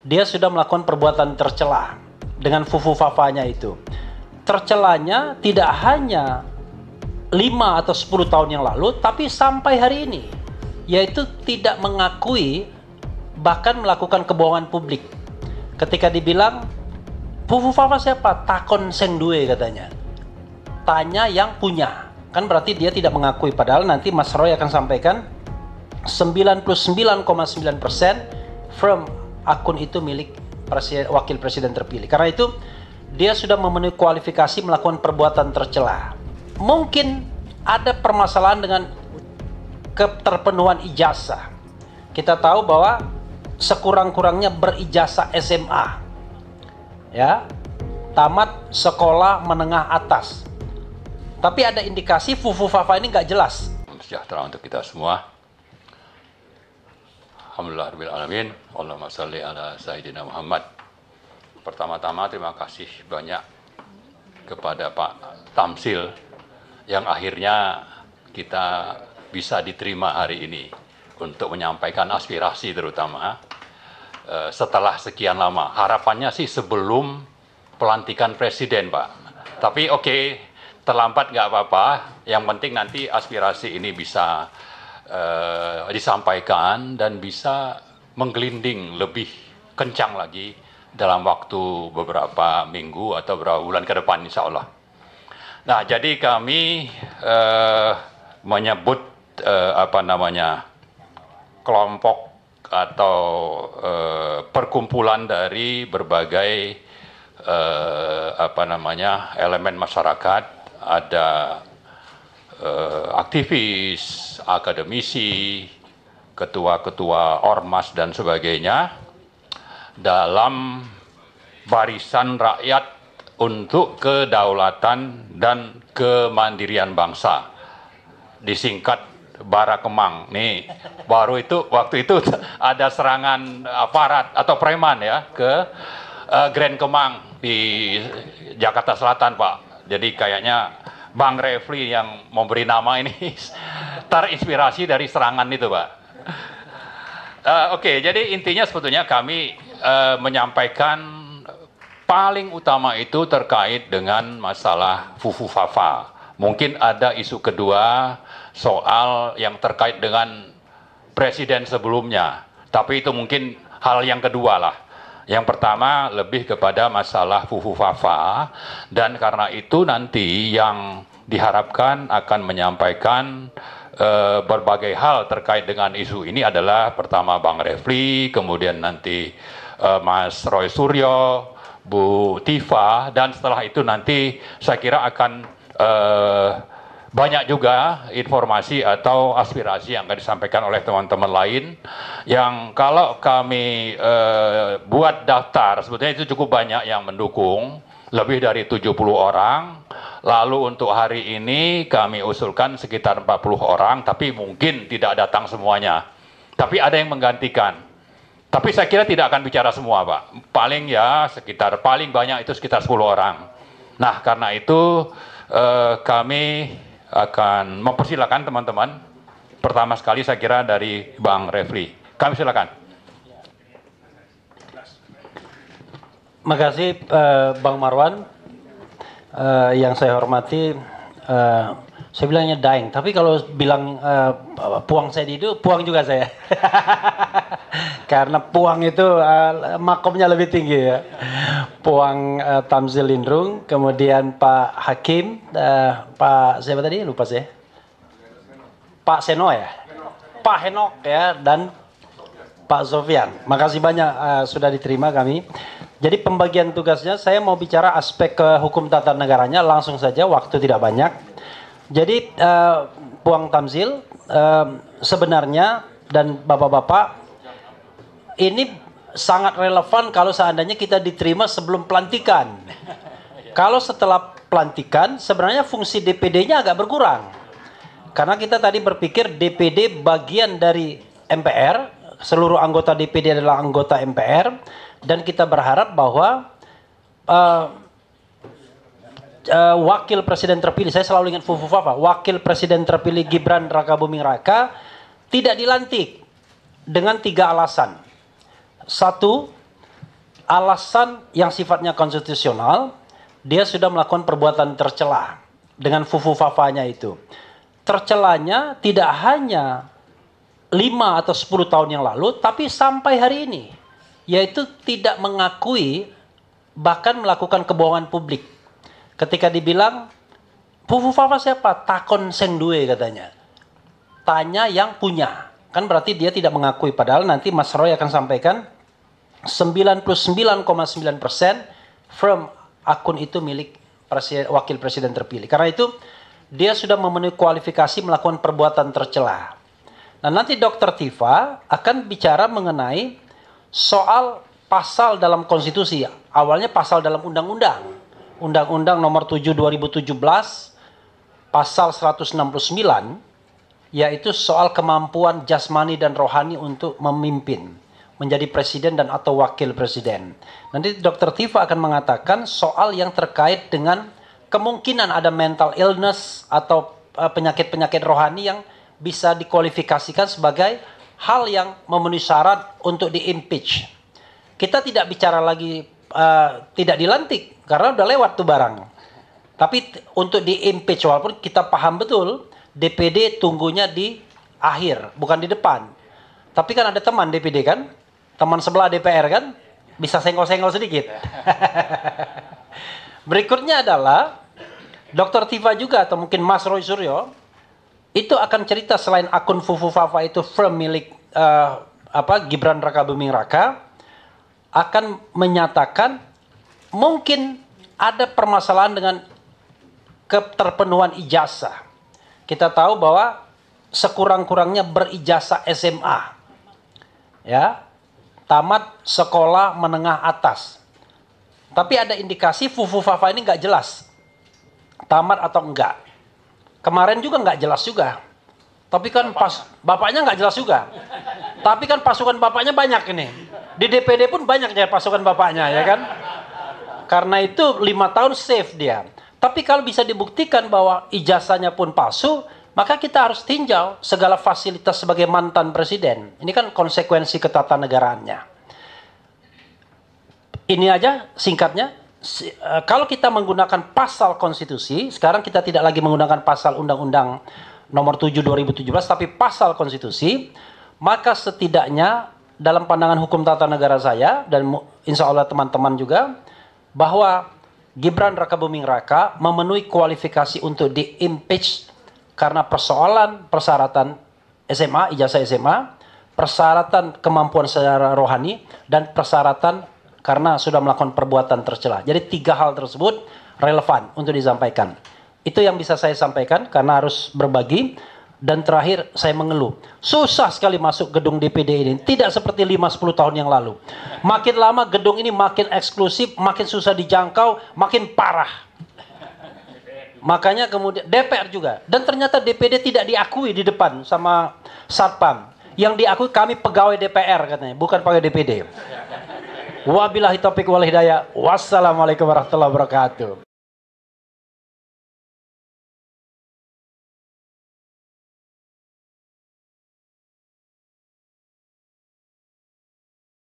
dia sudah melakukan perbuatan tercela dengan fufu-fafanya itu. Tercelanya tidak hanya 5 atau 10 tahun yang lalu, tapi sampai hari ini, yaitu tidak mengakui, bahkan melakukan kebohongan publik. Ketika dibilang, fufu-fafa siapa? Takon seng duwe katanya. Tanya yang punya. Kan berarti dia tidak mengakui, padahal nanti Mas Roy akan sampaikan 99,9% firm akun itu milik wakil presiden terpilih. Karena itu dia sudah memenuhi kualifikasi melakukan perbuatan tercela. Mungkin ada permasalahan dengan keterpenuhan ijazah. Kita tahu bahwa sekurang-kurangnya berijazah SMA, ya, tamat sekolah menengah atas. Tapi ada indikasi fufu-fafa ini nggak jelas. Sejahtera untuk kita semua. Alhamdulillah rabbil alamin. Allahumma shalli ala sayyidina Muhammad. Pertama-tama terima kasih banyak kepada Pak Tamsil yang akhirnya kita bisa diterima hari ini untuk menyampaikan aspirasi terutama setelah sekian lama. Harapannya sih sebelum pelantikan presiden, Pak. Tapi oke, terlambat nggak apa-apa. Yang penting nanti aspirasi ini bisa disampaikan dan bisa menggelinding lebih kencang lagi dalam waktu beberapa minggu atau beberapa bulan ke depan, insya Allah. Nah, jadi kami menyebut kelompok atau perkumpulan dari berbagai elemen masyarakat, ada aktivis, akademisi, ketua-ketua ormas dan sebagainya dalam barisan rakyat untuk kedaulatan dan kemandirian bangsa, disingkat Barakemang. Nih, baru itu waktu itu ada serangan aparat atau preman ya ke Grand Kemang di Jakarta Selatan, Pak. Jadi kayaknya Bang Refli yang memberi nama ini terinspirasi dari serangan itu, Pak. Oke, jadi intinya sebetulnya kami menyampaikan paling utama itu terkait dengan masalah fufu-fafa. Mungkin ada isu kedua soal yang terkait dengan presiden sebelumnya. Tapi itu mungkin hal yang kedua lah. Yang pertama lebih kepada masalah fufu-fafa. Dan karena itu nanti yang diharapkan akan menyampaikan berbagai hal terkait dengan isu ini adalah pertama Bang Refli, kemudian nanti Mas Roy Suryo, Bu Tifa, dan setelah itu nanti saya kira akan banyak juga informasi atau aspirasi yang akan disampaikan oleh teman-teman lain yang kalau kami buat daftar sebetulnya itu cukup banyak yang mendukung, lebih dari 70 orang. Lalu untuk hari ini kami usulkan sekitar 40 orang, tapi mungkin tidak datang semuanya, tapi ada yang menggantikan. Tapi saya kira tidak akan bicara semua, Pak. Paling ya sekitar, paling banyak itu sekitar 10 orang. Nah, karena itu kami akan mempersilakan teman-teman. Pertama sekali saya kira dari Bang Refli. Kami silakan. Makasih Bang Marwan. Yang saya hormati, saya bilangnya Daeng, tapi kalau bilang puang saya itu, puang juga saya. Karena puang itu makomnya lebih tinggi ya. Puang Tamsil Lindrung, kemudian Pak Hakim, Pak siapa tadi? Lupa saya. Pak Seno ya? Pak Henok ya, dan Pak Sofian. Makasih banyak sudah diterima kami. Jadi pembagian tugasnya, saya mau bicara aspek hukum tata negaranya langsung saja, waktu tidak banyak. Jadi Puang Tamsil sebenarnya dan bapak-bapak ini sangat relevan kalau seandainya kita diterima sebelum pelantikan. Kalau setelah pelantikan sebenarnya fungsi DPD-nya agak berkurang. Karena kita tadi berpikir DPD bagian dari MPR, seluruh anggota DPD adalah anggota MPR, dan kita berharap bahwa wakil presiden terpilih, saya selalu ingat fufu-fafa, wakil presiden terpilih Gibran Rakabuming Raka tidak dilantik dengan 3 alasan. 1, alasan yang sifatnya konstitusional, dia sudah melakukan perbuatan tercela dengan fufu-fafanya itu. Tercelanya tidak hanya 5 atau 10 tahun yang lalu, tapi sampai hari ini, yaitu tidak mengakui, bahkan melakukan kebohongan publik. Ketika dibilang, Fufu Fafa siapa? Takon seng duwe katanya. Tanya yang punya. Kan berarti dia tidak mengakui, padahal nanti Mas Roy akan sampaikan 99,9% firm akun itu milik wakil presiden terpilih. Karena itu, dia sudah memenuhi kualifikasi melakukan perbuatan tercela. Nah, nanti Dr. Tifa akan bicara mengenai soal pasal dalam konstitusi. Awalnya pasal dalam undang-undang. Undang-undang nomor 7 2017, pasal 169, yaitu soal kemampuan jasmani dan rohani untuk memimpin, menjadi presiden dan atau wakil presiden. Nanti Dr. Tifa akan mengatakan soal yang terkait dengan kemungkinan ada mental illness atau penyakit-penyakit rohani yang bisa dikualifikasikan sebagai hal yang memenuhi syarat untuk di-impeach. Kita tidak bicara lagi tidak dilantik, karena udah lewat tuh barang. Tapi untuk di-impeach, walaupun kita paham betul, DPD tunggunya di akhir, bukan di depan. Tapi kan ada teman DPD kan, teman sebelah DPR kan, bisa senggol-senggol sedikit. Berikutnya adalah, Dr. Tifa juga, atau mungkin Mas Roy Suryo, itu akan cerita selain akun Fufu Fafa itu firm milik Gibran Raka Buming Raka, akan menyatakan mungkin ada permasalahan dengan keterpenuhan ijazah. Kita tahu bahwa sekurang-kurangnya berijazah SMA, ya, tamat sekolah menengah atas. Tapi ada indikasi Fufu Fafa ini nggak jelas tamat atau enggak. Kemarin juga nggak jelas juga. Tapi kan bapaknya nggak jelas juga. Tapi kan pasukan bapaknya banyak ini. Di DPD pun banyak ya pasukan bapaknya, ya kan? Karena itu 5 tahun safe dia. Tapi kalau bisa dibuktikan bahwa ijazahnya pun palsu, maka kita harus tinjau segala fasilitas sebagai mantan presiden. Ini kan konsekuensi ketatanegaraannya. Ini aja singkatnya. Kalau kita menggunakan pasal konstitusi, sekarang kita tidak lagi menggunakan pasal undang-undang nomor 7 2017, tapi pasal konstitusi, maka setidaknya dalam pandangan hukum tata negara saya, dan insya Allah teman-teman juga, bahwa Gibran Raka Buming Raka memenuhi kualifikasi untuk di-impeach karena persyaratan SMA, ijazah SMA, persyaratan kemampuan secara rohani, dan persyaratan karena sudah melakukan perbuatan tercela. Jadi 3 hal tersebut relevan untuk disampaikan. Itu yang bisa saya sampaikan karena harus berbagi. Dan terakhir saya mengeluh. Susah sekali masuk gedung DPD ini. Tidak seperti 5-10 tahun yang lalu. Makin lama gedung ini makin eksklusif, makin susah dijangkau, makin parah. Makanya kemudian DPR juga. Dan ternyata DPD tidak diakui di depan sama Satpam. Yang diakui kami pegawai DPR katanya, bukan pegawai DPD. Wabillahi taufiq wal hidayah. Wassalamualaikum warahmatullahi wabarakatuh.